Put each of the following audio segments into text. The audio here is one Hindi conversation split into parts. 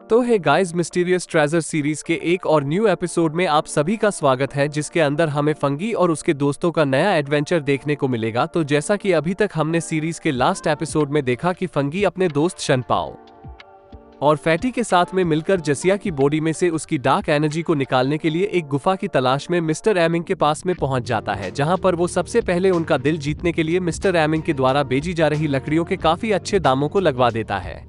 तो है गाइस, मिस्टीरियस ट्रेजर सीरीज के एक और न्यू एपिसोड में आप सभी का स्वागत है, जिसके अंदर हमें फंगी और उसके दोस्तों का नया एडवेंचर देखने को मिलेगा। तो जैसा कि अभी तक हमने सीरीज के लास्ट एपिसोड में देखा कि फंगी अपने दोस्त शनपाओ और फैटी के साथ में मिलकर जसिया की बॉडी में से उसकी डार्क एनर्जी को निकालने के लिए एक गुफा की तलाश में मिस्टर एमिंग के पास में पहुंच जाता है, जहां पर वो सबसे पहले उनका दिल जीतने के लिए मिस्टर एमिंग के द्वारा भेजी जा रही लकड़ियों के काफी अच्छे दामों को लगवा देता है,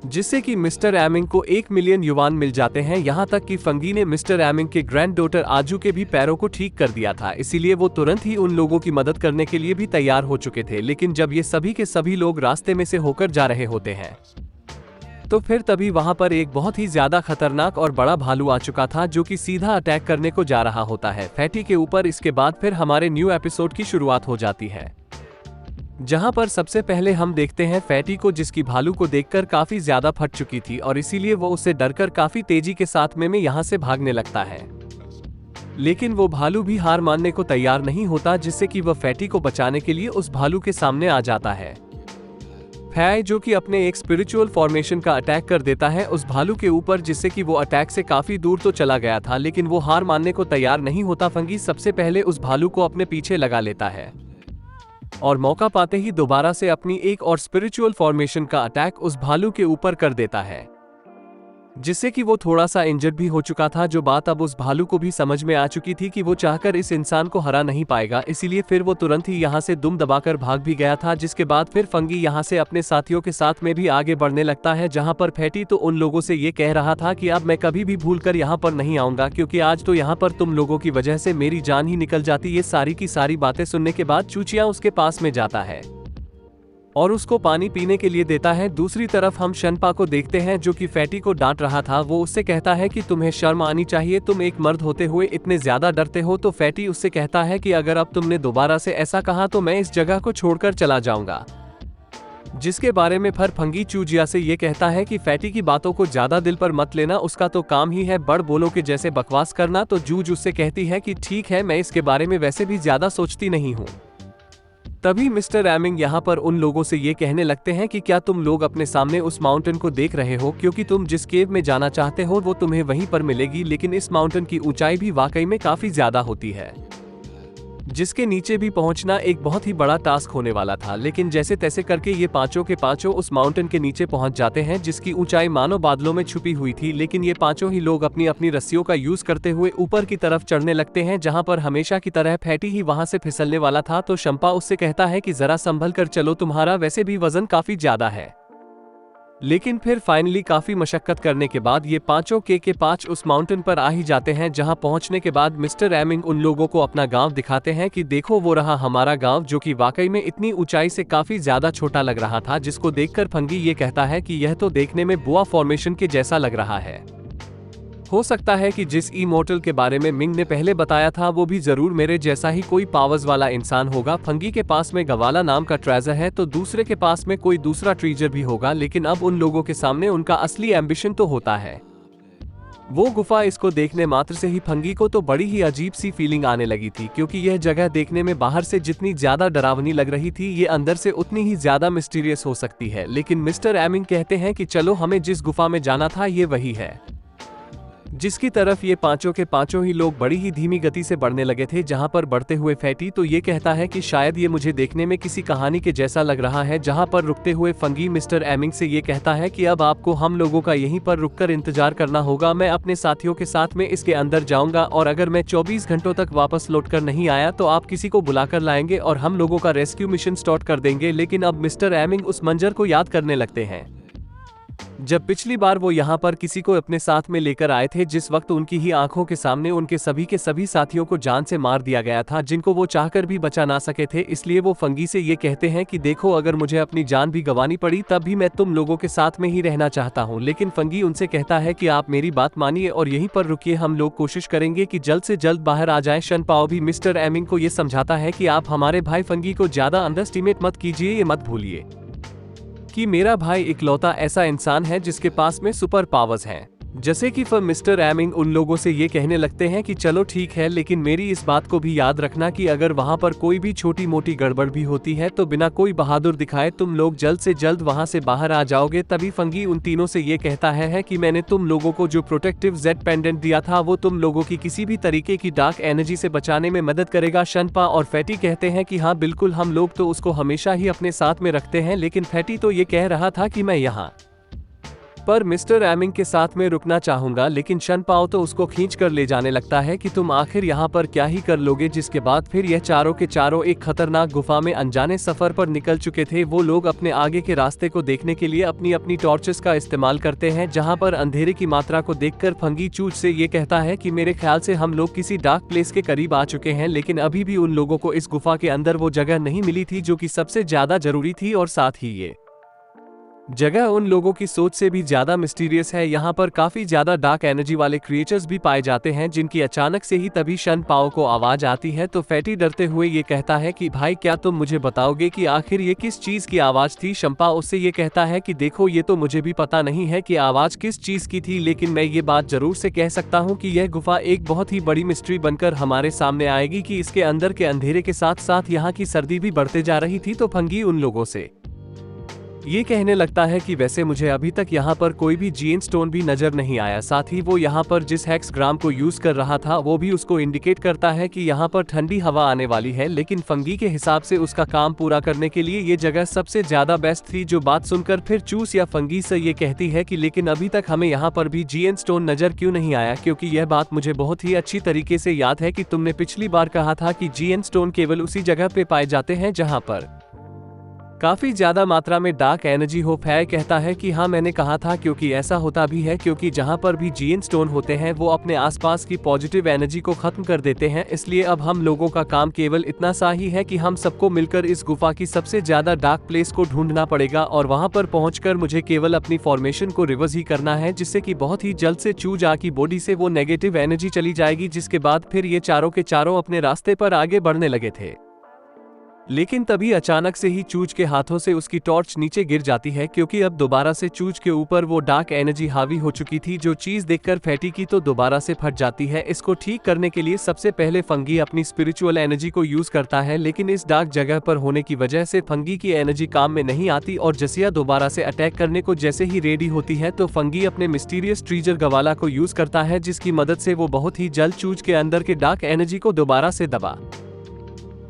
जिससे कि मिस्टर एमिंग को 1 मिलियन युवान मिल जाते हैं। यहां तक कि फंगी ने मिस्टर एमिंग के ग्रैंड डॉटर आजू के भी पैरों को ठीक कर दिया था, इसीलिए वो तुरंत ही उन लोगों की मदद करने के लिए भी तैयार हो चुके थे। लेकिन जब ये सभी के सभी लोग रास्ते में से होकर जा रहे होते हैं तो फिर तभी वहां पर एक बहुत ही ज्यादा खतरनाक और बड़ा भालू आ चुका था, जो कि सीधा अटैक करने को जा रहा होता है फैटी के ऊपर। इसके बाद फिर हमारे न्यू एपिसोड की शुरुआत हो जाती है, जहां पर सबसे पहले हम देखते हैं फैटी को, जिसकी भालू को देखकर काफी ज्यादा फट चुकी थी और इसीलिए वो उससे डरकर काफी तेजी के साथ में यहां से भागने लगता है। लेकिन वो भालू भी हार मानने को तैयार नहीं होता, जिससे कि वह फैटी को बचाने के लिए उस भालू के सामने आ जाता है। फै जो कि अपने एक स्पिरिचुअल फॉर्मेशन का अटैक कर देता है उस भालू के ऊपर, जिससे कि वो अटैक से काफी दूर तो चला गया था, लेकिन वो हार मानने को तैयार नहीं होता। फंगी सबसे पहले उस भालू को अपने पीछे लगा लेता है और मौका पाते ही दोबारा से अपनी एक और स्पिरिचुअल फॉर्मेशन का अटैक उस भालू के ऊपर कर देता है, जिससे कि वो थोड़ा सा इंजर्ड भी हो चुका था। जो बात अब उस भालू को भी समझ में आ चुकी थी कि वो चाहकर इस इंसान को हरा नहीं पाएगा, इसीलिए फिर वो तुरंत ही यहाँ से दुम दबाकर भाग भी गया था। जिसके बाद फिर फंगी यहाँ से अपने साथियों के साथ में भी आगे बढ़ने लगता है, जहाँ पर फैटी तो उन लोगों से ये कह रहा था कि अब मैं कभी भी भूल कर यहाँ पर नहीं आऊंगा, क्योंकि आज तो यहाँ पर तुम लोगों की वजह से मेरी जान ही निकल जाती। ये सारी की सारी बातें सुनने के बाद चूचिया उसके पास में जाता है और उसको पानी पीने के लिए देता है। दूसरी तरफ हम शनपा को देखते हैं, जो कि फैटी को डांट रहा था। वो उससे कहता है कि तुम्हें शर्म आनी चाहिए, तुम एक मर्द होते हुए इतने ज्यादा डरते हो। तो फैटी उससे कहता है कि अगर अब तुमने दोबारा से ऐसा कहा तो मैं इस जगह को छोड़कर चला जाऊंगा। जिसके बारे में फिर फंगी चूजिया से ये कहता है कि फैटी की बातों को ज्यादा दिल पर मत लेना, उसका तो काम ही है बड़ बोलों के जैसे बकवास करना। तो जूज उससे कहती है कि ठीक है, मैं इसके बारे में वैसे भी ज्यादा सोचती नहीं हूँ। तभी मिस्टर एमिंग यहाँ पर उन लोगों से ये कहने लगते हैं कि क्या तुम लोग अपने सामने उस माउंटेन को देख रहे हो, क्योंकि तुम जिस केव में जाना चाहते हो वो तुम्हें वहीं पर मिलेगी, लेकिन इस माउंटेन की ऊंचाई भी वाकई में काफी ज्यादा होती है, जिसके नीचे भी पहुंचना एक बहुत ही बड़ा टास्क होने वाला था। लेकिन जैसे तैसे करके ये पांचों के पांचों उस माउंटेन के नीचे पहुंच जाते हैं, जिसकी ऊंचाई मानो बादलों में छुपी हुई थी। लेकिन ये पांचों ही लोग अपनी अपनी रस्सियों का यूज करते हुए ऊपर की तरफ चढ़ने लगते हैं, जहां पर हमेशा की तरह फैटी ही वहां से फिसलने वाला था। तो शंपा उससे कहता है कि जरा संभल कर चलो, तुम्हारा वैसे भी वजन काफी ज्यादा है। लेकिन फिर फाइनली काफी मशक्कत करने के बाद ये पांचों के पांच उस माउंटेन पर आ ही जाते हैं, जहां पहुंचने के बाद मिस्टर एमिंग उन लोगों को अपना गांव दिखाते हैं कि देखो वो रहा हमारा गांव, जो कि वाकई में इतनी ऊंचाई से काफी ज्यादा छोटा लग रहा था। जिसको देखकर फंगी ये कहता है कि यह तो देखने में बुआ फॉर्मेशन के जैसा लग रहा है। हो सकता है कि जिस इमोर्टल के बारे में मिंग ने पहले बताया था वो भी जरूर मेरे जैसा ही कोई पावर्स वाला इंसान होगा। फंगी के पास में गवाला नाम का ट्रेजर है, तो दूसरे के पास में कोई दूसरा ट्रेजर भी होगा। लेकिन अब उन लोगों के सामने उनका असली एम्बिशन तो होता है वो गुफा। इसको देखने मात्र से ही फंगी को तो बड़ी ही अजीब सी फीलिंग आने लगी थी, क्योंकि यह जगह देखने में बाहर से जितनी ज्यादा डरावनी लग रही थी, ये अंदर से उतनी ही ज्यादा मिस्टीरियस हो सकती है। लेकिन मिस्टर एमिंग कहते हैं कि चलो, हमें जिस गुफा में जाना था ये वही है, जिसकी तरफ ये पांचों के पांचों ही लोग बड़ी ही धीमी गति से बढ़ने लगे थे। जहां पर बढ़ते हुए फैटी तो ये कहता है कि शायद ये मुझे देखने में किसी कहानी के जैसा लग रहा है। जहां पर रुकते हुए फंगी मिस्टर एमिंग से ये कहता है कि अब आपको हम लोगों का यहीं पर रुककर इंतजार करना होगा, मैं अपने साथियों के साथ में इसके अंदर जाऊंगा और अगर मैं 24 घंटों तक वापस लौटकर नहीं आया तो आप किसी को बुलाकर लाएंगे और हम लोगों का रेस्क्यू मिशन स्टार्ट कर देंगे। लेकिन अब मिस्टर एमिंग उस मंजर को याद करने लगते हैं जब पिछली बार वो यहाँ पर किसी को अपने साथ में लेकर आए थे, जिस वक्त उनकी ही आंखों के सामने उनके सभी के सभी साथियों को जान से मार दिया गया था, जिनको वो चाहकर भी बचा ना सके थे। इसलिए वो फंगी से ये कहते हैं कि देखो, अगर मुझे अपनी जान भी गंवानी पड़ी तब भी मैं तुम लोगों के साथ में ही रहना चाहता हूँ। लेकिन फंगी उनसे कहता है कि आप मेरी बात मानिए और यहीं पर रुकिए, हम लोग कोशिश करेंगे कि जल्द से जल्द बाहर आ जाए। शनपाओ भी मिस्टर एमिंग को ये समझाता है कि आप हमारे भाई फंगी को ज्यादा अंडरएस्टिमेट मत कीजिए, ये मत भूलिए कि मेरा भाई इकलौता ऐसा इंसान है जिसके पास में सुपर पावर्स हैं, जैसे कि फिर मिस्टर एमिंग उन लोगों से ये कहने लगते हैं कि चलो ठीक है, लेकिन मेरी इस बात को भी याद रखना कि अगर वहां पर कोई भी छोटी मोटी गड़बड़ भी होती है तो बिना कोई बहादुर दिखाए तुम लोग जल्द से जल्द वहां से बाहर आ जाओगे। तभी फंगी उन तीनों से ये कहता है कि मैंने तुम लोगों को जो प्रोटेक्टिव जेड पेंडेंट दिया था वो तुम लोगों की किसी भी तरीके की डार्क एनर्जी से बचाने में मदद करेगा। शनपा और फैटी कहते हैं कि हाँ बिल्कुल, हम लोग तो उसको हमेशा ही अपने साथ में रखते हैं, लेकिन फैटी तो ये कह रहा था कि मैं यहाँ पर मिस्टर एमिंग के साथ में रुकना चाहूंगा, लेकिन शनपाओ तो उसको खींच कर ले जाने लगता है कि तुम आखिर यहाँ पर क्या ही कर लोगे। जिसके बाद फिर यह चारों के चारों एक खतरनाक गुफा में अनजाने सफर पर निकल चुके थे। वो लोग अपने आगे के रास्ते को देखने के लिए अपनी अपनी टॉर्चेस का इस्तेमाल करते हैं, जहाँ पर अंधेरे की मात्रा को देखकर फंगी चूच से ये कहता है कि मेरे ख्याल से हम लोग किसी डार्क प्लेस के करीब आ चुके हैं, लेकिन अभी भी उन लोगों को इस गुफा के अंदर वो जगह नहीं मिली थी जो कि सबसे ज्यादा जरूरी थी, और साथ ही ये जगह उन लोगों की सोच से भी ज्यादा मिस्टीरियस है। यहाँ पर काफी ज्यादा डार्क एनर्जी वाले क्रिएचर्स भी पाए जाते हैं, जिनकी अचानक से ही तभी शनपाओ को आवाज आती है। तो फैटी डरते हुए ये कहता है कि भाई क्या तुम मुझे बताओगे कि आखिर ये किस चीज की आवाज थी। शंपा उससे ये कहता है कि देखो ये तो मुझे भी पता नहीं है कि आवाज किस चीज की थी, लेकिन मैं ये बात जरूर से कह सकता हूँ कि यह गुफा एक बहुत ही बड़ी मिस्ट्री बनकर हमारे सामने आएगी कि इसके अंदर के अंधेरे के साथ साथ यहाँ की सर्दी भी बढ़ते जा रही थी। तो फंगी उन लोगों से ये कहने लगता है कि वैसे मुझे अभी तक यहाँ पर कोई भी जीन स्टोन भी नजर नहीं आया। साथ ही वो यहाँ पर जिस हेक्स ग्राम को यूज कर रहा था वो भी उसको इंडिकेट करता है कि यहाँ पर ठंडी हवा आने वाली है, लेकिन फंगी के हिसाब से उसका काम पूरा करने के लिए ये जगह सबसे ज्यादा बेस्ट थी। जो बात सुनकर फिर चूस या फंगी से ये कहती है कि लेकिन अभी तक हमें यहाँ पर भी जीएन स्टोन नजर क्यों नहीं आया, क्योंकि यह बात मुझे बहुत ही अच्छी तरीके से याद है कि तुमने पिछली बार कहा था कि जीएन स्टोन केवल उसी जगह पे पाए जाते हैं जहाँ पर काफी ज्यादा मात्रा में डार्क एनर्जी हो। फै कहता है कि हाँ मैंने कहा था, क्योंकि ऐसा होता भी है, क्योंकि जहाँ पर भी जीएन स्टोन होते हैं वो अपने आसपास की पॉजिटिव एनर्जी को खत्म कर देते हैं। इसलिए अब हम लोगों का काम केवल इतना सा ही है कि हम सबको मिलकर इस गुफा की सबसे ज्यादा डार्क प्लेस को ढूंढना पड़ेगा, और वहां पर पहुंचकर मुझे केवल अपनी फॉर्मेशन को रिवर्स ही करना है, जिससे कि बहुत ही जल्द से चूजा की बॉडी से वो नेगेटिव एनर्जी चली जाएगी। जिसके बाद फिर ये चारों के चारों अपने रास्ते पर आगे बढ़ने लगे थे, लेकिन तभी अचानक से ही चूज के हाथों से उसकी टॉर्च नीचे गिर जाती है, क्योंकि अब दोबारा से चूज के ऊपर वो डार्क एनर्जी हावी हो चुकी थी। जो चीज देखकर फैटी की तो दोबारा से फट जाती है। इसको ठीक करने के लिए सबसे पहले फंगी अपनी स्पिरिचुअल एनर्जी को यूज करता है, लेकिन इस डार्क जगह पर होने की वजह से फंगी की एनर्जी काम में नहीं आती, और जसिया दोबारा से अटैक करने को जैसे ही रेडी होती है तो फंगी अपने मिस्टीरियस ट्रीजर गवाला को यूज करता है, जिसकी मदद से वो बहुत ही जल्द चूज के अंदर के डार्क एनर्जी को दोबारा से दबा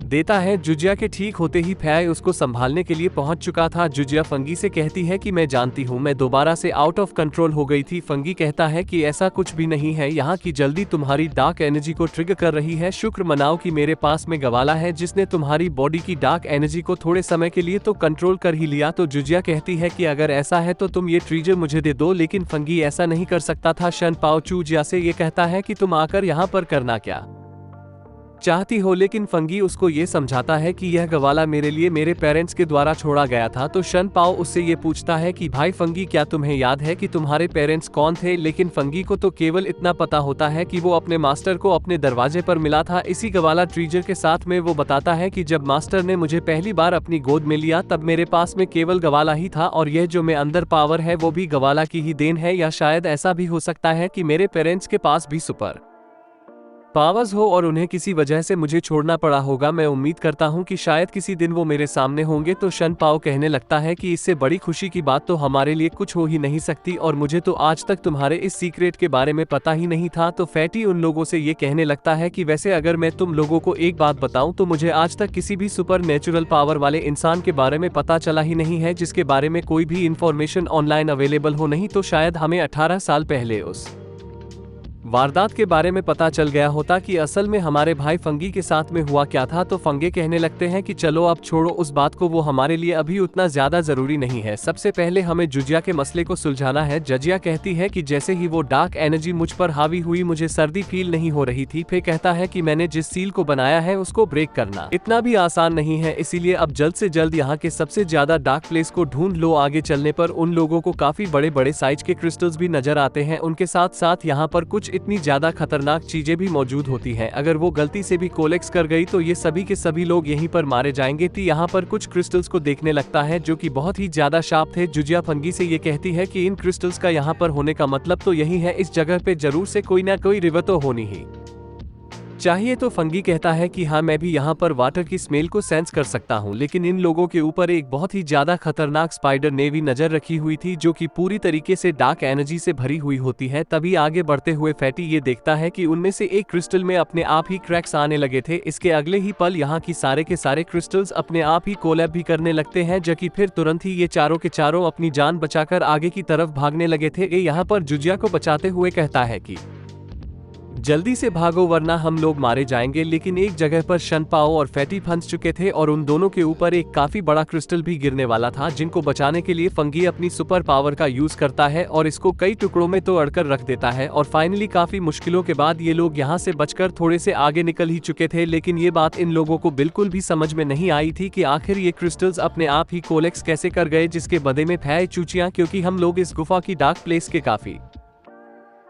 देता है। जुजिया के ठीक होते ही फै उसको संभालने के लिए पहुंच चुका था। जुजिया फंगी से कहती है कि मैं जानती हूँ, मैं दोबारा से आउट ऑफ कंट्रोल हो गई थी। फंगी कहता है कि ऐसा कुछ भी नहीं है, यहाँ की जल्दी तुम्हारी डार्क एनर्जी को ट्रिगर कर रही है। शुक्र मनाओ कि मेरे पास में गवाला है जिसने तुम्हारी बॉडी की डार्क एनर्जी को थोड़े समय के लिए तो कंट्रोल कर ही लिया। तो जुजिया कहती है कि अगर ऐसा है तो तुम ये ट्रीजर मुझे दे दो, लेकिन फंगी ऐसा नहीं कर सकता था। शनपाओ जुजिया से ये कहता है कि तुम आकर यहाँ पर करना क्या चाहती हो, लेकिन फंगी उसको ये समझाता है कि यह गवाला मेरे लिए मेरे पेरेंट्स के द्वारा छोड़ा गया था। तो शनपाओ उससे ये पूछता है कि भाई फंगी क्या तुम्हें याद है कि तुम्हारे पेरेंट्स कौन थे, लेकिन फंगी को तो केवल इतना पता होता है कि वो अपने मास्टर को अपने दरवाजे पर मिला था इसी गवाला ट्रीजर के साथ में। वो बताता है कि जब मास्टर ने मुझे पहली बार अपनी गोद में लिया तब मेरे पास में केवल गवाला ही था, और यह जो मैं अंदर पावर है वो भी गवाला की ही देन है, या शायद ऐसा भी हो सकता है कि मेरे पेरेंट्स के पास भी सुपर पावर्स हो और उन्हें किसी वजह से मुझे छोड़ना पड़ा होगा। मैं उम्मीद करता हूं कि शायद किसी दिन वो मेरे सामने होंगे। तो शनपाओ कहने लगता है कि इससे बड़ी खुशी की बात तो हमारे लिए कुछ हो ही नहीं सकती, और मुझे तो आज तक तुम्हारे इस सीक्रेट के बारे में पता ही नहीं था। तो फैटी उन लोगों से ये कहने लगता है कि वैसे अगर मैं तुम लोगों को एक बात बताऊं तो मुझे आज तक किसी भी सुपर नेचुरल पावर वाले इंसान के बारे में पता चला ही नहीं है जिसके बारे में कोई भी इंफॉर्मेशन ऑनलाइन अवेलेबल हो। नहीं तो शायद हमें 18 साल पहले उस वारदात के बारे में पता चल गया होता कि असल में हमारे भाई फंगी के साथ में हुआ क्या था। तो फंगे कहने लगते हैं कि चलो अब छोड़ो उस बात को, वो हमारे लिए अभी उतना ज्यादा जरूरी नहीं है। सबसे पहले हमें जुजिया के मसले को सुलझाना है। जजिया कहती है कि जैसे ही वो डार्क एनर्जी मुझ पर हावी हुई मुझे सर्दी फील नहीं हो रही थी। फिर कहता है कि मैंने जिस सील को बनाया है उसको ब्रेक करना इतना भी आसान नहीं है, इसीलिए अब जल्द से जल्द यहाँ के सबसे ज्यादा डार्क प्लेस को ढूंढ लो। आगे चलने पर उन लोगों को काफी बड़े बड़े साइज के क्रिस्टल्स भी नजर आते हैं। उनके साथ साथ यहाँ पर कुछ कुछ इतनी ज्यादा खतरनाक चीजें भी मौजूद होती हैं। अगर वो गलती से भी कोलेक्स कर गई तो ये सभी के सभी लोग यहीं पर मारे जाएंगे। तो यहाँ पर कुछ क्रिस्टल्स को देखने लगता है जो कि बहुत ही ज्यादा शार्प थे। जुजिया फंगी से ये कहती है कि इन क्रिस्टल्स का यहाँ पर होने का मतलब तो यही है, इस जगह पे जरूर से कोई ना कोई रिवर तो होनी ही चाहिए। तो फंगी कहता है कि हाँ, मैं भी यहाँ पर वाटर की स्मेल को सेंस कर सकता हूँ, लेकिन इन लोगों के ऊपर एक बहुत ही ज्यादा खतरनाक स्पाइडर ने भी नजर रखी हुई थी जो कि पूरी तरीके से डार्क एनर्जी से भरी हुई होती है। तभी आगे बढ़ते हुए फैटी ये देखता है कि उनमें से एक क्रिस्टल में अपने आप ही क्रैक्स आने लगे थे। इसके अगले ही पल यहाँ की सारे के सारे क्रिस्टल्स अपने आप ही कोलैब भी करने लगते हैं, जो कि फिर तुरंत ही ये चारों के चारों अपनी जान बचाकर आगे की तरफ भागने लगे थे। ये यहाँ पर जुजिया को बचाते हुए कहता है कि जल्दी से भागो वरना हम लोग मारे जाएंगे। लेकिन एक जगह पर शनपाओ और फैटी फंस चुके थे और उन दोनों के ऊपर एक काफी बड़ा क्रिस्टल भी गिरने वाला था, जिनको बचाने के लिए फंगी अपनी सुपर पावर का यूज करता है और इसको कई टुकड़ों में तो अड़कर रख देता है। और फाइनली काफी मुश्किलों के बाद ये लोग यहाँ से बचकर थोड़े से आगे निकल ही चुके थे। लेकिन ये बात इन लोगों को बिल्कुल भी समझ में नहीं आई थी कि आखिर ये क्रिस्टल्स अपने आप ही कोलेक्स कैसे कर गए, जिसके बदले में फै चूचियां, क्योंकि हम लोग इस गुफा की डार्क प्लेस के काफी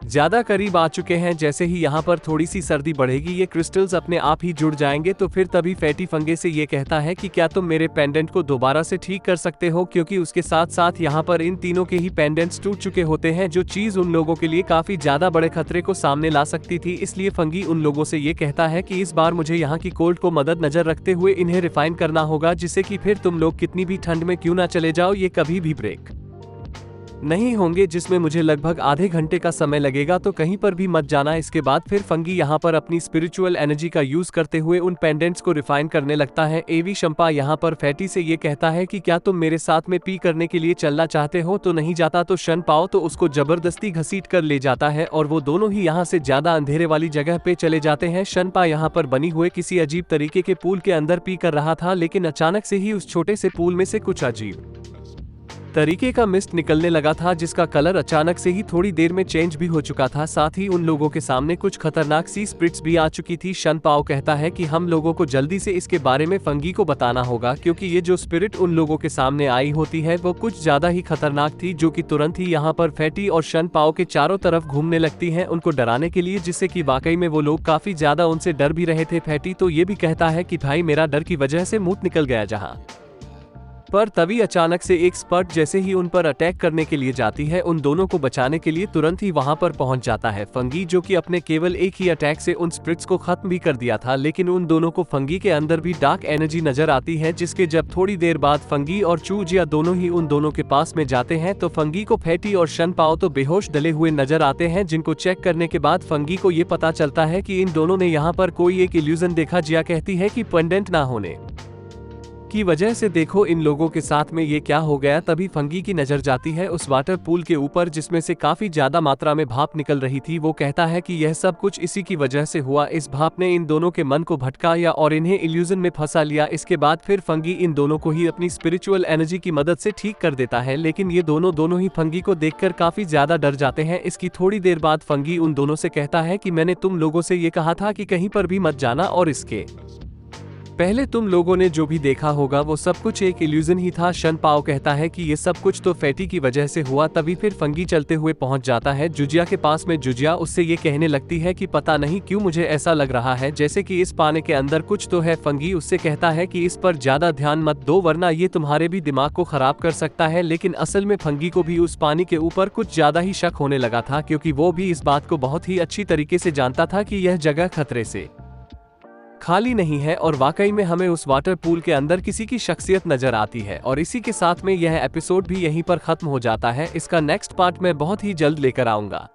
ज्यादा करीब आ चुके हैं। जैसे ही यहाँ पर थोड़ी सी सर्दी बढ़ेगी ये क्रिस्टल्स अपने आप ही जुड़ जाएंगे। तो फिर तभी फैटी फंगे से ये कहता है कि क्या तुम मेरे पेंडेंट को दोबारा से ठीक कर सकते हो, क्योंकि उसके साथ साथ यहाँ पर इन तीनों के ही पेंडेंट्स टूट चुके होते हैं, जो चीज उन लोगों के लिए काफी ज्यादा बड़े खतरे को सामने ला सकती थी। इसलिए फंगी उन लोगों से ये कहता है कि इस बार मुझे यहाँ की कोल्ड को मदद नजर रखते हुए इन्हें रिफाइन करना होगा, जिससे कि फिर तुम लोग कितनी भी ठंड में क्यों ना चले जाओ, ये कभी भी ब्रेक नहीं होंगे, जिसमें मुझे लगभग आधे घंटे का समय लगेगा। तो कहीं पर भी मत जाना। इसके बाद फिर फंगी यहाँ पर अपनी स्पिरिचुअल एनर्जी का यूज करते हुए उन पेंडेंट्स को रिफाइन करने लगता है। एवी शंपा यहाँ पर फैटी से ये कहता है कि क्या तुम मेरे साथ में पी करने के लिए चलना चाहते हो, तो नहीं जाता। तो शन पाओ तो उसको जबरदस्ती घसीट कर ले जाता है और वो दोनों ही यहाँ से ज्यादा अंधेरे वाली जगह पे चले जाते हैं। शन पा यहाँ पर बनी हुए किसी अजीब तरीके के पूल के अंदर पी कर रहा था, लेकिन अचानक से ही उस छोटे से पूल में से कुछ अजीब तरीके का मिस्ट निकलने लगा था, जिसका कलर अचानक से ही थोड़ी देर में चेंज भी हो चुका था। साथ ही उन लोगों के सामने कुछ खतरनाक सी स्पिरिट्स भी आ चुकी थी। शन पाओ कहता है कि हम लोगों को जल्दी से इसके बारे में फंगी को बताना होगा, क्योंकि ये जो स्पिरिट उन लोगों के सामने आई होती है वो कुछ ज्यादा ही खतरनाक थी, जो कि तुरंत ही यहाँ पर फैटी और शन पाओ के चारों तरफ घूमने लगती है उनको डराने के लिए, जिससे कि वाकई में वो लोग काफी ज्यादा उनसे डर भी रहे थे। फैटी तो ये भी कहता है कि भाई मेरा डर की वजह से मुंह निकल गया जहाँ पर तभी अचानक से एक स्पर्ट जैसे ही उन पर अटैक करने के लिए जाती है, उन दोनों को बचाने के लिए तुरंत ही वहां पर पहुंच जाता है फंगी, जो कि अपने केवल एक ही अटैक से उन स्पिरिट्स को खत्म भी कर दिया था। लेकिन उन दोनों को फंगी के अंदर भी डार्क एनर्जी नजर आती है, जिसके जब थोड़ी देर बाद फंगी और चूजिया दोनों ही उन दोनों के पास में जाते हैं तो फंगी को फैटी और शन पाओ तो बेहोश डले हुए नजर आते हैं, जिनको चेक करने के बाद फंगी को ये पता चलता है कि इन दोनों ने यहाँ पर कोई एक इल्यूजन देखा। जिया कहती है कि पेंडेंट ना होने की वजह से देखो इन लोगों के साथ में ये क्या हो गया। तभी फंगी की नजर जाती है उस वाटर पूल के ऊपर, जिसमें से काफी ज्यादा मात्रा में भाप निकल रही थी। वो कहता है कि यह सब कुछ इसी की वजह से हुआ, इस भाप ने इन दोनों के मन को भटकाया और इन्हें इल्यूजन में फंसा लिया। इसके बाद फिर फंगी इन दोनों को ही अपनी स्पिरिचुअल एनर्जी की मदद से ठीक कर देता है, लेकिन ये दोनों ही फंगी को देखकर काफी ज्यादा डर जाते हैं। इसकी थोड़ी देर बाद फंगी उन दोनों से कहता है कि मैंने तुम लोगों से ये कहा था कि कहीं पर भी मत जाना, और इसके पहले तुम लोगों ने जो भी देखा होगा वो सब कुछ एक इल्यूजन ही था। शन पाओ कहता है कि ये सब कुछ तो फैटी की वजह से हुआ। तभी फिर फंगी चलते हुए पहुंच जाता है जुजिया के पास में। जुजिया उससे ये कहने लगती है कि पता नहीं क्यों मुझे ऐसा लग रहा है जैसे कि इस पानी के अंदर कुछ तो है। फंगी उससे कहता है कि इस पर ज्यादा ध्यान मत दो वरना ये तुम्हारे भी दिमाग को खराब कर सकता है। लेकिन असल में फंगी को भी उस पानी के ऊपर कुछ ज्यादा ही शक होने लगा था, क्योंकि वो भी इस बात को बहुत ही अच्छी तरीके से जानता था कि यह जगह खतरे से खाली नहीं है। और वाकई में हमें उस वाटर पूल के अंदर किसी की शख्सियत नजर आती है। और इसी के साथ में यह एपिसोड भी यहीं पर खत्म हो जाता है। इसका नेक्स्ट पार्ट मैं बहुत ही जल्द लेकर आऊंगा।